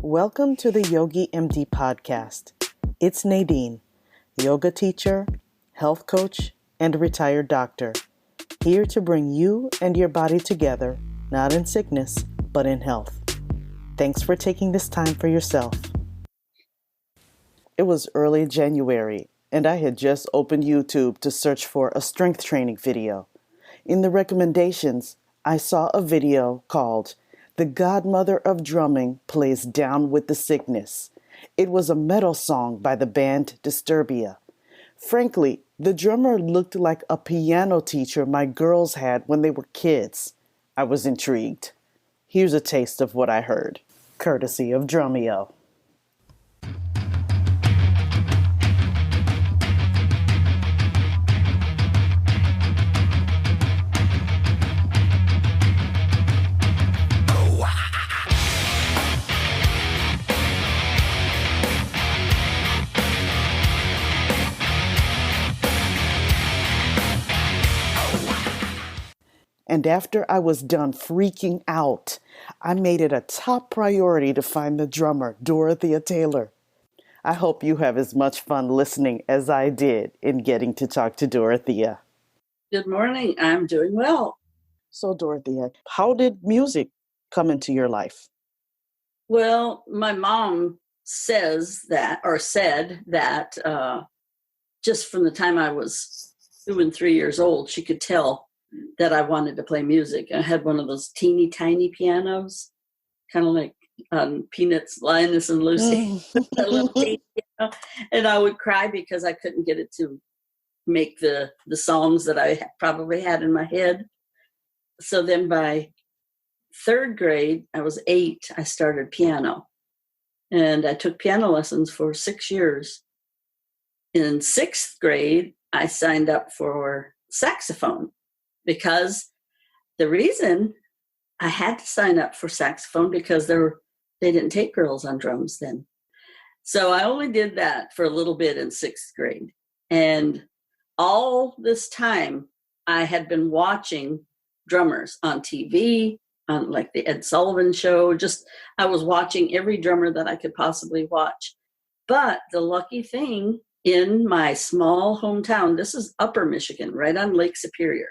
Welcome to the Yogi MD podcast. It's Nadine, yoga teacher, health coach, and retired doctor, here to bring you and your body together, not in sickness, but in health. Thanks for taking this time for yourself. It was early January, and I had just opened YouTube to search for a strength training video. In the recommendations, I saw a video called "The Godmother of Drumming Plays Down with the Sickness." It was a metal song by the band Disturbia. Frankly, the drummer looked like a piano teacher my girls had when they were kids. I was intrigued. Here's a taste of what I heard, courtesy of Drumeo. And after I was done freaking out, I made it a top priority to find the drummer, Dorothea Taylor. I hope you have as much fun listening as I did in getting to talk to Dorothea. Good morning. I'm doing well. So, Dorothea, how did music come into your life? Well, my mom said that just from the time I was 2 and 3 years old, she could tell that I wanted to play music. I had one of those teeny tiny pianos, kind of like Peanuts, Linus and Lucy, that little teeny piano. And I would cry because I couldn't get it to make the songs that I probably had in my head. So then by third grade, I was 8, I started piano. And I took piano lessons for 6 years. In 6th grade, I signed up for saxophone. Because the reason I had to sign up for saxophone because they didn't take girls on drums then. So I only did that for a little bit in 6th grade. And all this time I had been watching drummers on TV, on like the Ed Sullivan Show. I was watching every drummer that I could possibly watch. But the lucky thing in my small hometown, this is Upper Michigan, right on Lake Superior.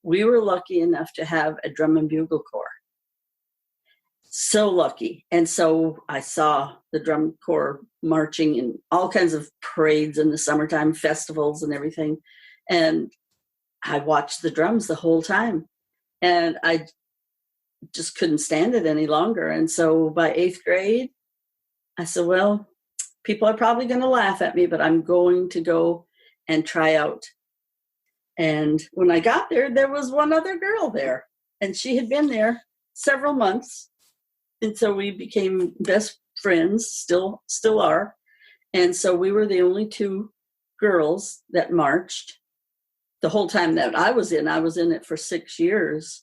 We were lucky enough to have a drum and bugle corps. So lucky. And so I saw the drum corps marching in all kinds of parades in the summertime, festivals and everything. And I watched the drums the whole time. And I just couldn't stand it any longer. And so by 8th grade, I said, well, people are probably going to laugh at me, but I'm going to go and try out. And when I got there, there was one other girl there, and she had been there several months. And so we became best friends, still are. And so we were the only 2 girls that marched the whole time that I was in it for 6 years.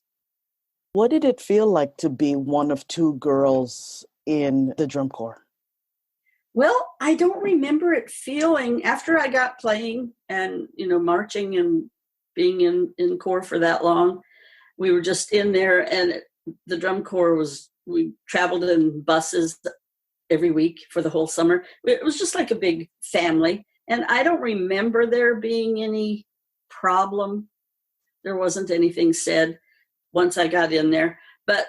What did it feel like to be one of 2 girls in the drum corps? Well, I don't remember it feeling, after I got playing and, marching and being in corps for that long, we were just in there, and the drum corps we traveled in buses every week for the whole summer. It was just like a big family. And I don't remember there being any problem. There wasn't anything said once I got in there. But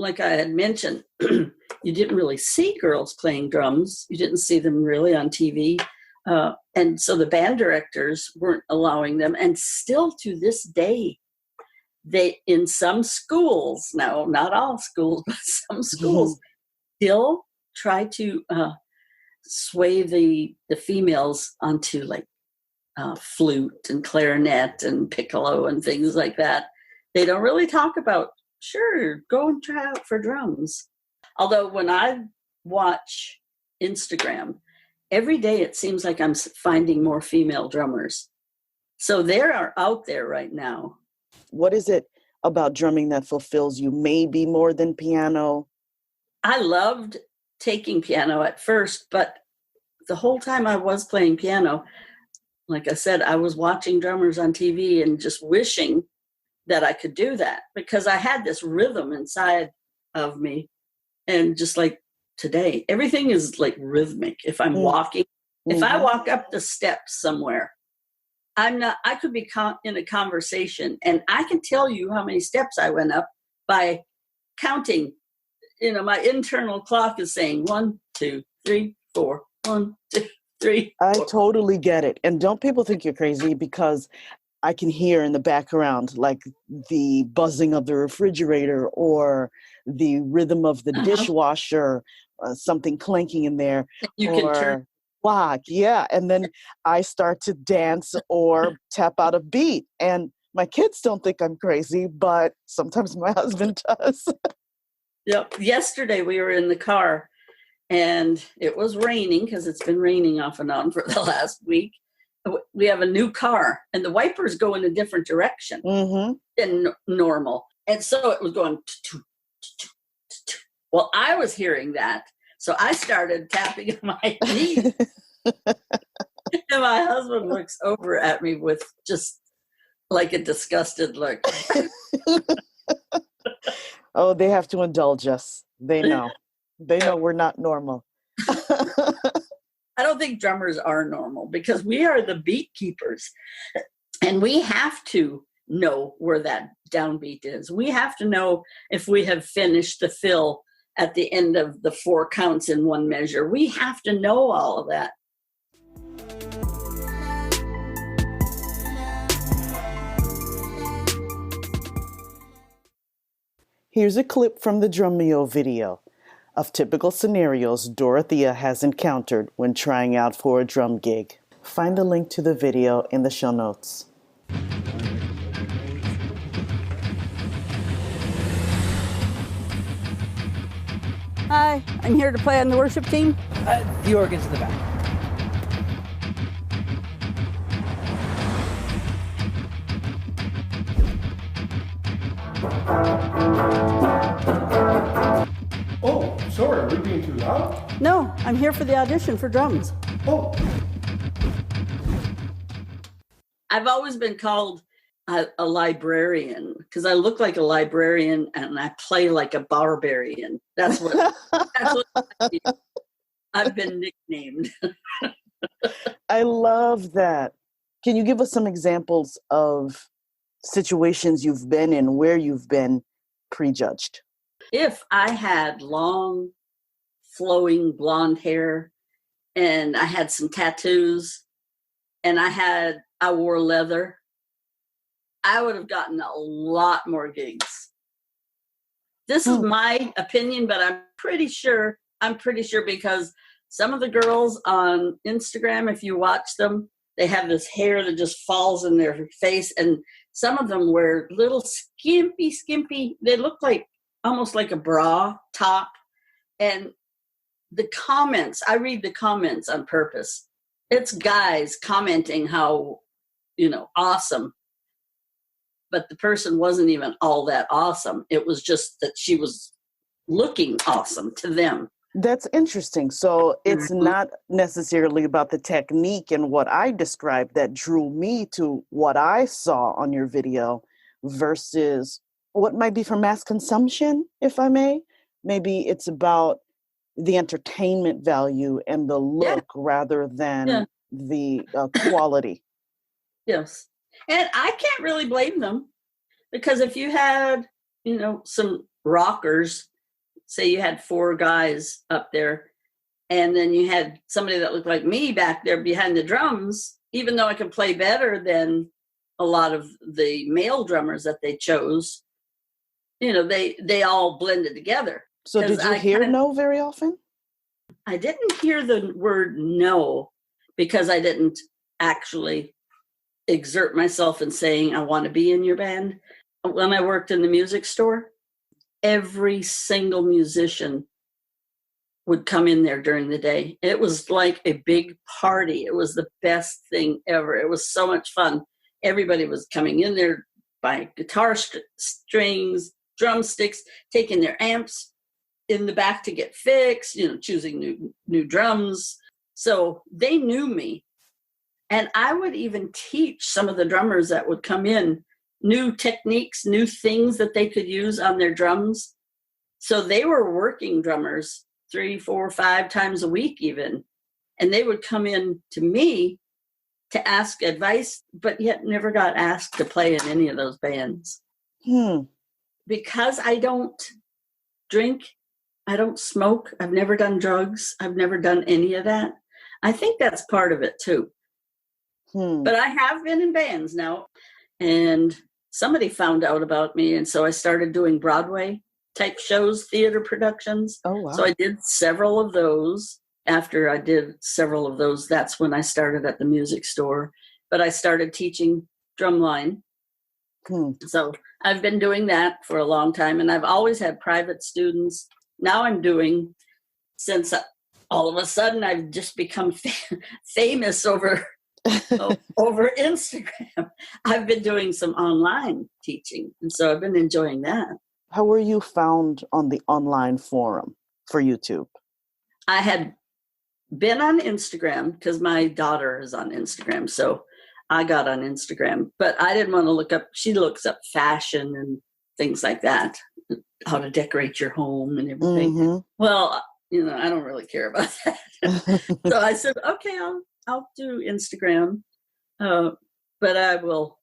like I had mentioned, you didn't really see girls playing drums. You didn't see them really on TV. And so the band directors weren't allowing them. And still to this day, in some schools, now not all schools, but some schools still try to sway the females onto like flute and clarinet and piccolo and things like that. They don't really talk about, sure, go and try out for drums. Although when I watch Instagram, every day it seems like I'm finding more female drummers. So they are out there right now. What is it about drumming that fulfills you, maybe more than piano? I loved taking piano at first, but the whole time I was playing piano, like I said, I was watching drummers on TV and just wishing that I could do that because I had this rhythm inside of me. And just like today. Everything is like rhythmic. If I'm walking, if I walk up the steps somewhere, I could be in a conversation and I can tell you how many steps I went up by counting. My internal clock is saying 1, 2, 3, 4, 1, 2, 3. 4. I totally get it. And don't people think you're crazy because I can hear in the background like the buzzing of the refrigerator or the rhythm of the dishwasher, something clanking in there. You can turn clock, yeah. And then I start to dance or tap out a beat. And my kids don't think I'm crazy, but sometimes my husband does. Yep. Yesterday we were in the car and it was raining because it's been raining off and on for the last week. We have a new car and the wipers go in a different direction than normal. And so it was going, well, I was hearing that. So I started tapping my feet. And my husband looks over at me with just like a disgusted look. Oh, they have to indulge us. They know. They know we're not normal. I don't think drummers are normal because we are the beat keepers. And we have to know where that downbeat is. We have to know if we have finished the fill at the end of the 4 counts in one measure. We have to know all of that. Here's a clip from the Drummeo video of typical scenarios Dorothea has encountered when trying out for a drum gig. Find the link to the video in the show notes. Hi, I'm here to play on the worship team. The organ's in the back. Oh, sorry, are we being too loud? No, I'm here for the audition for drums. Oh. I've always been called a librarian because I look like a librarian and I play like a barbarian. That's what I've been nicknamed. I love that. Can you give us some examples of situations you've been in where you've been prejudged? If I had long, flowing blonde hair and I had some tattoos and I wore leather, I would have gotten a lot more gigs. This is my opinion, but I'm pretty sure because some of the girls on Instagram, if you watch them, they have this hair that just falls in their face. And some of them wear little skimpy, they look like almost like a bra top. And the comments, I read the comments on purpose. It's guys commenting how, awesome. But the person wasn't even all that awesome. It was just that she was looking awesome to them. That's interesting. So it's not necessarily about the technique and what I described that drew me to what I saw on your video versus what might be for mass consumption, if I may. Maybe it's about the entertainment value and the look rather than the quality. Yes. And I can't really blame them because if you had, some rockers, say you had 4 guys up there and then you had somebody that looked like me back there behind the drums, even though I could play better than a lot of the male drummers that they chose, they all blended together. So did you hear no very often? I didn't hear the word no because I didn't actually exert myself in saying I want to be in your band. When I worked in the music store, every single musician would come in there during the day. It was like a big party. It was the best thing ever. It was so much fun. Everybody was coming in there buying guitar strings, drumsticks, taking their amps in the back to get fixed, choosing new drums. So they knew me. And I would even teach some of the drummers that would come in new techniques, new things that they could use on their drums. So they were working drummers 3, 4, 5 times a week even. And they would come in to me to ask advice, but yet never got asked to play in any of those bands. Because I don't drink, I don't smoke, I've never done drugs, I've never done any of that. I think that's part of it too. But I have been in bands now, and somebody found out about me, and so I started doing Broadway type shows, theater productions. Oh, wow. So I did several of those. After I did several of those, that's when I started at the music store. But I started teaching drumline. So I've been doing that for a long time, and I've always had private students. Now I'm doing, since all of a sudden I've just become famous over Instagram, I've been doing some online teaching, and so I've been enjoying that. How were you found on the online forum for YouTube? I had been on Instagram because my daughter is on Instagram, so I got on Instagram, but I didn't want to look up, she looks up fashion and things like that, how to decorate your home and everything. Well, I don't really care about that. So I said, okay, I'll do Instagram, but I will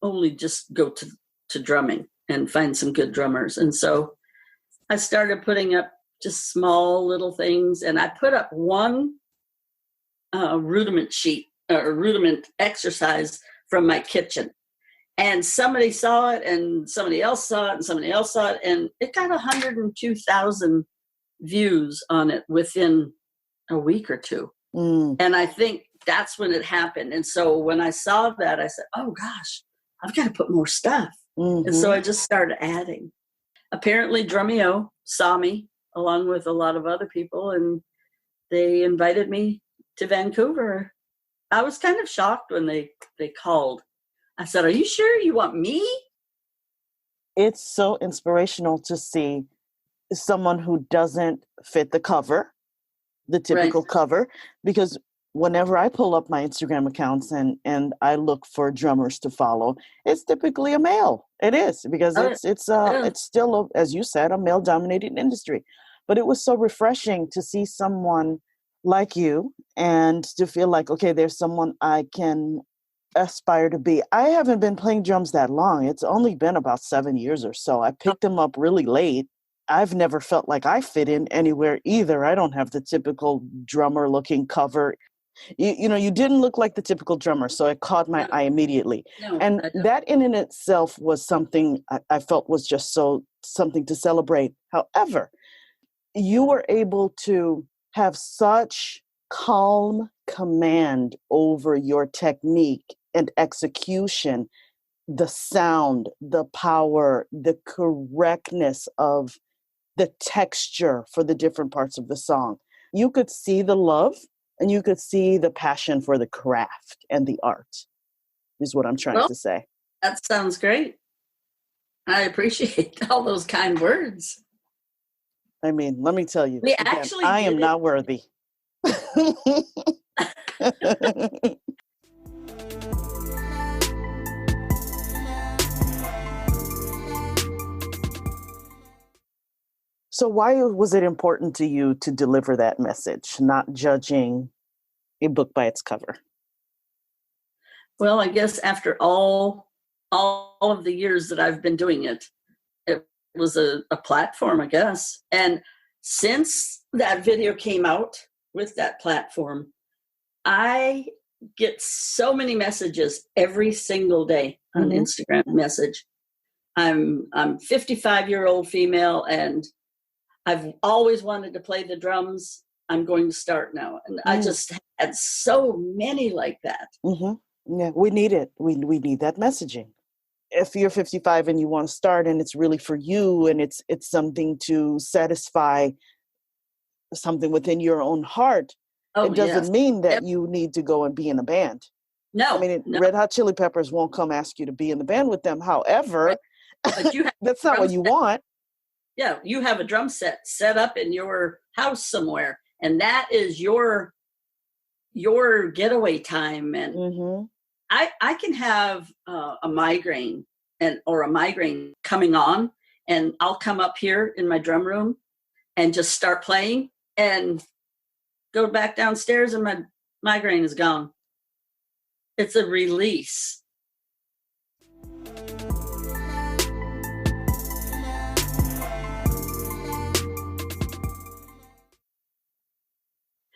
only just go to drumming and find some good drummers. And so I started putting up just small little things, and I put up one rudiment sheet or rudiment exercise from my kitchen, and somebody saw it, and somebody else saw it, and somebody else saw it, and it got 102,000 views on it within a week or two. And I think that's when it happened. And so when I saw that, I said, oh gosh, I've got to put more stuff. And so I just started adding. Apparently Drumeo saw me along with a lot of other people, and they invited me to Vancouver. I was kind of shocked when they called. I said, are you sure you want me? It's so inspirational to see someone who doesn't fit the cover, the typical cover, because whenever I pull up my Instagram accounts and I look for drummers to follow, it's typically a male. It is, because it's still, as you said, a male-dominated industry. But it was so refreshing to see someone like you and to feel like, okay, there's someone I can aspire to be. I haven't been playing drums that long. It's only been about 7 years or so. I picked them up really late. I've never felt like I fit in anywhere either. I don't have the typical drummer looking cover. You didn't look like the typical drummer, so it caught my eye immediately. No, and that in and itself was something I felt was just something to celebrate. However, you were able to have such calm command over your technique and execution, the sound, the power, the correctness of the texture for the different parts of the song. You could see the love and you could see the passion for the craft and the art, is what I'm trying to say. That sounds great. I appreciate all those kind words. I mean, let me tell you, We again, actually I am not worthy. So why was it important to you to deliver that message, not judging a book by its cover? Well, I guess after all of the years that I've been doing it, it was a platform, I guess. And since that video came out with that platform, I get so many messages every single day on Instagram message. I'm 55-year-old female, and I've always wanted to play the drums. I'm going to start now. And I just had so many like that. Yeah, we need it. We need that messaging. If you're 55 and you want to start and it's really for you and it's something to satisfy something within your own heart, it doesn't mean that you need to go and be in a band. No. I mean, no. Red Hot Chili Peppers won't come ask you to be in the band with them. However, but you have that's not what you want. Yeah, you have a drum set up in your house somewhere, and that is your getaway time. And I can have a migraine or a migraine coming on, and I'll come up here in my drum room, and just start playing and go back downstairs and my migraine is gone. It's a release.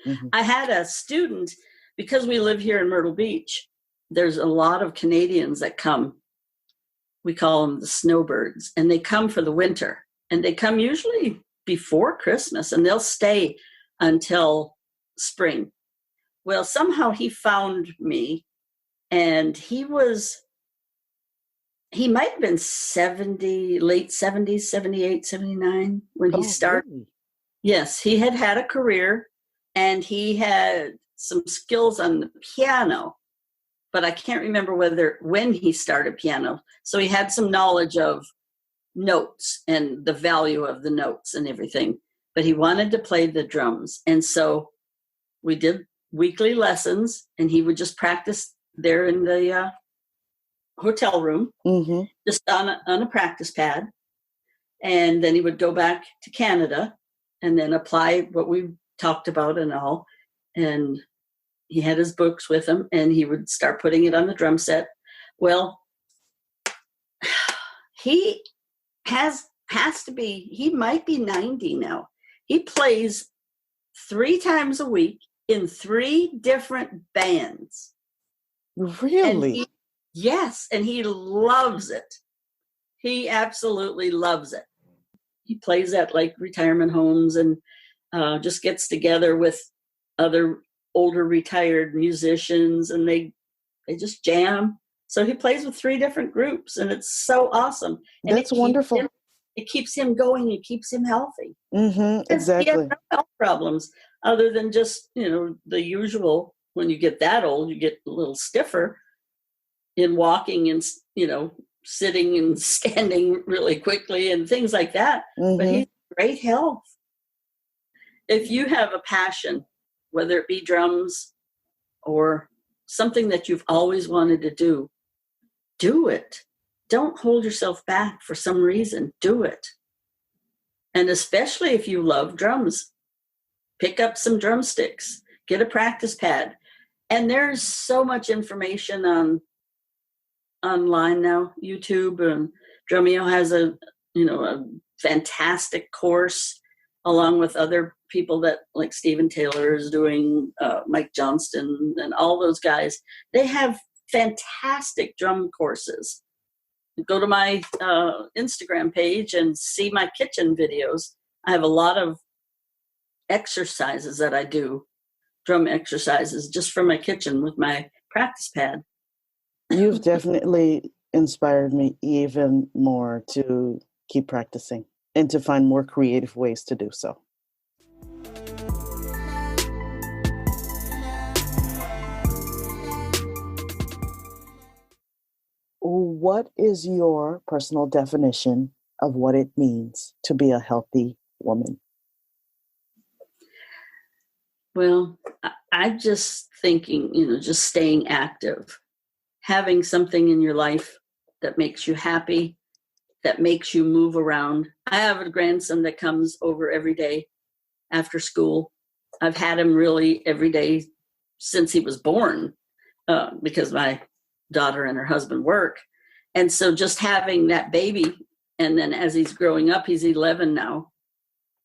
Mm-hmm. I had a student, because we live here in Myrtle Beach, there's a lot of Canadians that come. We call them the snowbirds, and they come for the winter. And they come usually before Christmas, and they'll stay until spring. Well, somehow he found me, and he might have been 70, late 70s, 78, 79 when he started. Really? Yes, he had a career, and he had some skills on the piano, but I can't remember when he started piano. So he had some knowledge of notes and the value of the notes and everything, but he wanted to play the drums. And so we did weekly lessons, and he would just practice there in the hotel room, Mm-hmm. just on a practice pad. And then he would go back to Canada and then apply what we talked about and all. And he had his books with him, and he would start putting it on the drum set. Well, he he might be 90 now. He plays 3 times a week in 3 different bands. Really? Yes, and he loves it. He absolutely loves it. He plays at like retirement homes and just gets together with other older retired musicians, and they just jam. So he plays with 3 different groups, and it's so awesome. And That's wonderful. It keeps him going. It keeps him healthy. Mm-hmm. He Exactly. has no health problems other than just, the usual. When you get that old, you get a little stiffer in walking and, sitting and standing really quickly and things like that. Mm-hmm. But he's in great health. If you have a passion, whether it be drums or something that you've always wanted to do it. Don't hold yourself back for some reason. Do it. And especially if you love drums, pick up some drumsticks, get a practice pad. And there's so much information online now. YouTube and Drumeo has a fantastic course, along with other people that like Stephen Taylor is doing, Mike Johnston and all those guys. They have fantastic drum courses. Go to my Instagram page and see my kitchen videos. I have a lot of exercises that I do, drum exercises, just from my kitchen with my practice pad. You've definitely inspired me even more to keep practicing and to find more creative ways to do so. What is your personal definition of what it means to be a healthy woman? Well, I'm just thinking, just staying active, having something in your life that makes you happy, that makes you move around. I have a grandson that comes over every day after school. I've had him really every day since he was born, because my daughter and her husband work. And so just having that baby, and then as he's growing up, he's 11 now.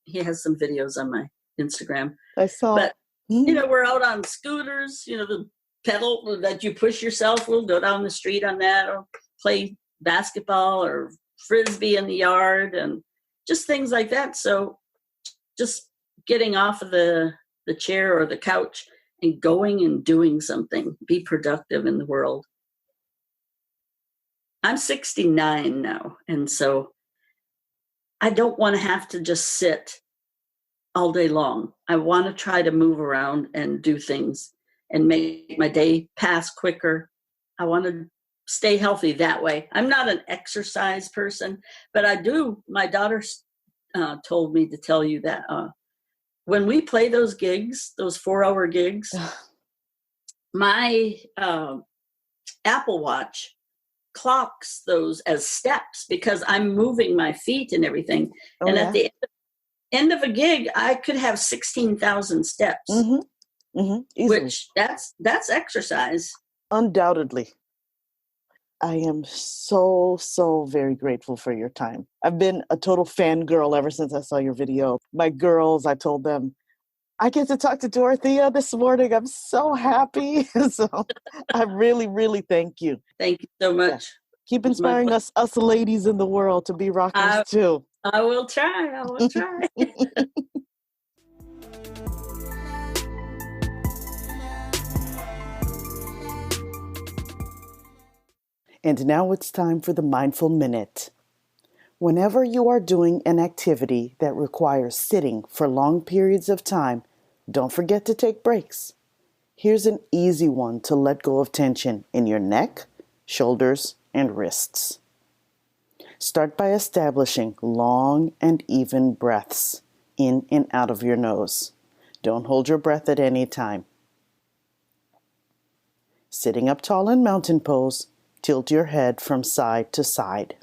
He has some videos on my Instagram. I saw. But, we're out on scooters, the pedal that you push yourself. We'll go down the street on that, or play basketball or frisbee in the yard, and just things like that. So just getting off of the chair or the couch and going and doing something, be productive in the world. I'm 69 now, and so I don't want to have to just sit all day long. I want to try to move around and do things and make my day pass quicker. I want to stay healthy that way. I'm not an exercise person, but I do. My daughter told me to tell you that when we play those gigs, those 4-hour gigs, my Apple Watch clocks those as steps because I'm moving my feet and everything. Oh, And yeah? at the end, end of a gig, I could have 16,000 steps, Easily. which that's exercise. Undoubtedly. I am so very grateful for your time. I've been a total fangirl ever since I saw your video. My girls, I told them, I get to talk to Dorothea this morning. I'm so happy. So I really thank you. Thank you so much. Yeah. Keep inspiring us ladies in the world to be rockers too. I will try. I will try. And now it's time for the Mindful Minute. Whenever you are doing an activity that requires sitting for long periods of time, don't forget to take breaks. Here's an easy one to let go of tension in your neck, shoulders, and wrists. Start by establishing long and even breaths in and out of your nose. Don't hold your breath at any time. Sitting up tall in mountain pose, tilt your head from side to side.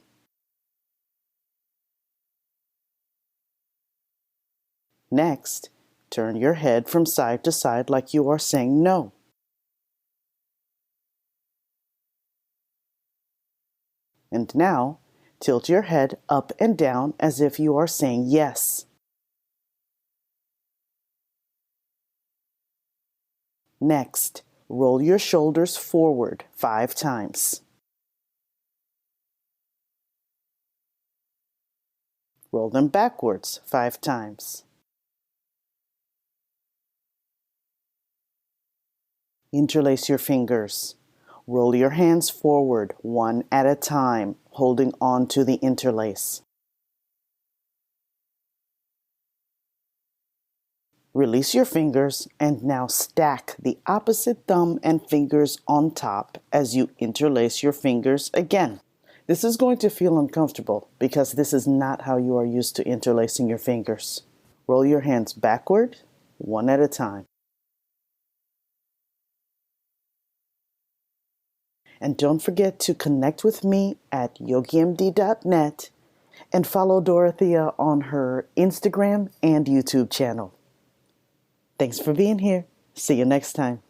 Next, turn your head from side to side like you are saying no. And now, tilt your head up and down as if you are saying yes. Next, roll your shoulders forward 5 times. Roll them backwards 5 times. Interlace your fingers. Roll your hands forward one at a time, holding on to the interlace. Release your fingers and now stack the opposite thumb and fingers on top as you interlace your fingers again. This is going to feel uncomfortable because this is not how you are used to interlacing your fingers. Roll your hands backward, one at a time. And don't forget to connect with me at yogimd.net and follow Dorothea on her Instagram and YouTube channel. Thanks for being here. See you next time.